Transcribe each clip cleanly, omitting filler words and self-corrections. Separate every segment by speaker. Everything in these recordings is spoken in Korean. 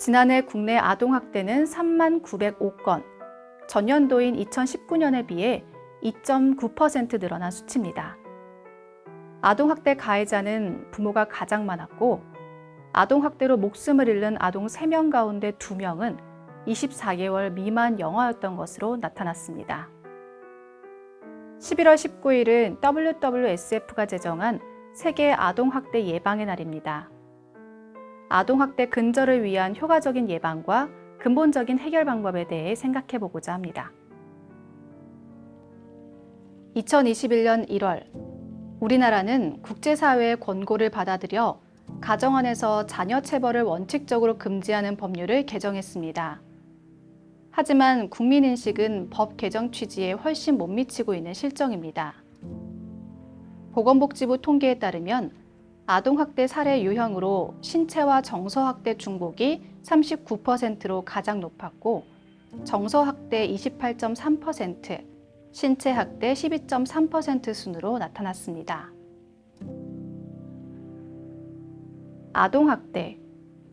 Speaker 1: 지난해 국내 아동학대는 3905건, 전년도인 2019년에 비해 2.9% 늘어난 수치입니다. 아동학대 가해자는 부모가 가장 많았고, 아동학대로 목숨을 잃는 아동 3명 가운데 2명은 24개월 미만 영아였던 것으로 나타났습니다. 11월 19일은 WWSF가 제정한 세계 아동학대 예방의 날입니다. 아동학대 근절을 위한 효과적인 예방과 근본적인 해결 방법에 대해 생각해 보고자 합니다. 2021년 1월, 우리나라는 국제사회의 권고를 받아들여 가정 안에서 자녀 체벌을 원칙적으로 금지하는 법률을 개정했습니다. 하지만 국민인식은 법 개정 취지에 훨씬 못 미치고 있는 실정입니다. 보건복지부 통계에 따르면 아동학대 사례 유형으로 신체와 정서학대 중복이 39%로 가장 높았고, 정서학대 28.3%, 신체학대 12.3% 순으로 나타났습니다. 아동학대,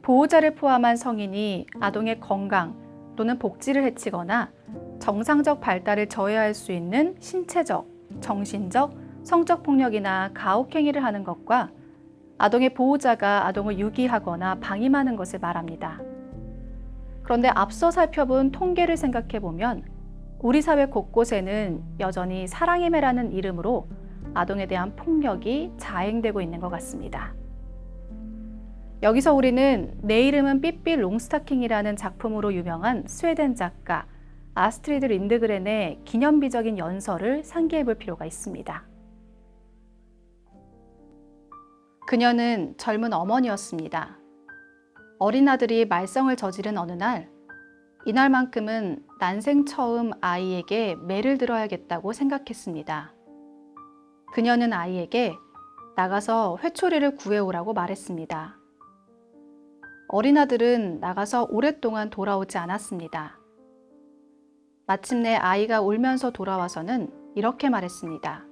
Speaker 1: 보호자를 포함한 성인이 아동의 건강 또는 복지를 해치거나 정상적 발달을 저해할 수 있는 신체적, 정신적, 성적 폭력이나 가혹행위를 하는 것과 아동의 보호자가 아동을 유기하거나 방임하는 것을 말합니다. 그런데 앞서 살펴본 통계를 생각해보면 우리 사회 곳곳에는 여전히 사랑의 매라는 이름으로 아동에 대한 폭력이 자행되고 있는 것 같습니다. 여기서 우리는 내 이름은 삐삐 롱스타킹이라는 작품으로 유명한 스웨덴 작가 아스트리드 린드그렌의 기념비적인 연설을 상기해 볼 필요가 있습니다. 그녀는 젊은 어머니였습니다. 어린 아들이 말썽을 저지른 어느 날, 이날만큼은 난생 처음 아이에게 매를 들어야겠다고 생각했습니다. 그녀는 아이에게 나가서 회초리를 구해오라고 말했습니다. 어린 아들은 나가서 오랫동안 돌아오지 않았습니다. 마침내 아이가 울면서 돌아와서는 이렇게 말했습니다.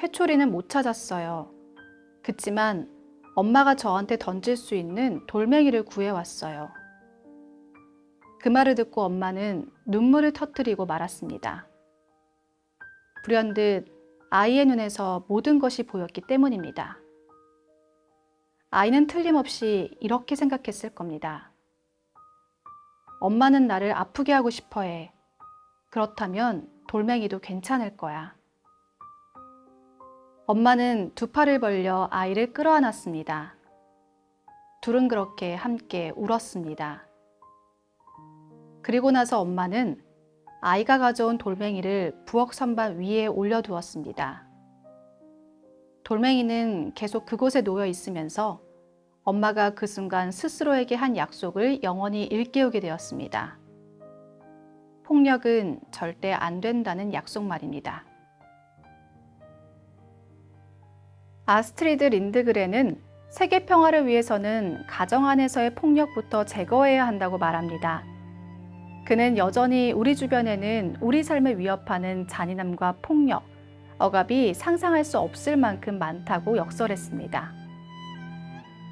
Speaker 1: 회초리는 못 찾았어요. 그치만 엄마가 저한테 던질 수 있는 돌멩이를 구해왔어요. 그 말을 듣고 엄마는 눈물을 터뜨리고 말았습니다. 불현듯 아이의 눈에서 모든 것이 보였기 때문입니다. 아이는 틀림없이 이렇게 생각했을 겁니다. 엄마는 나를 아프게 하고 싶어 해. 그렇다면 돌멩이도 괜찮을 거야. 엄마는 두 팔을 벌려 아이를 끌어안았습니다. 둘은 그렇게 함께 울었습니다. 그리고 나서 엄마는 아이가 가져온 돌멩이를 부엌 선반 위에 올려두었습니다. 돌멩이는 계속 그곳에 놓여 있으면서 엄마가 그 순간 스스로에게 한 약속을 영원히 일깨우게 되었습니다. 폭력은 절대 안 된다는 약속 말입니다. 아스트리드 린드그렌은 세계 평화를 위해서는 가정 안에서의 폭력부터 제거해야 한다고 말합니다. 그는 여전히 우리 주변에는 우리 삶을 위협하는 잔인함과 폭력, 억압이 상상할 수 없을 만큼 많다고 역설했습니다.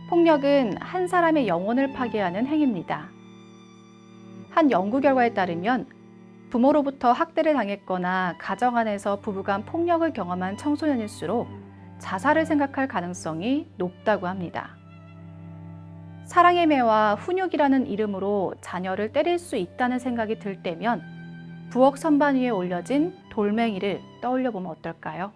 Speaker 1: 폭력은 한 사람의 영혼을 파괴하는 행위입니다. 한 연구 결과에 따르면 부모로부터 학대를 당했거나 가정 안에서 부부간 폭력을 경험한 청소년일수록 자살을 생각할 가능성이 높다고 합니다. 사랑의 매와 훈육이라는 이름으로 자녀를 때릴 수 있다는 생각이 들 때면 부엌 선반 위에 올려진 돌멩이를 떠올려 보면 어떨까요?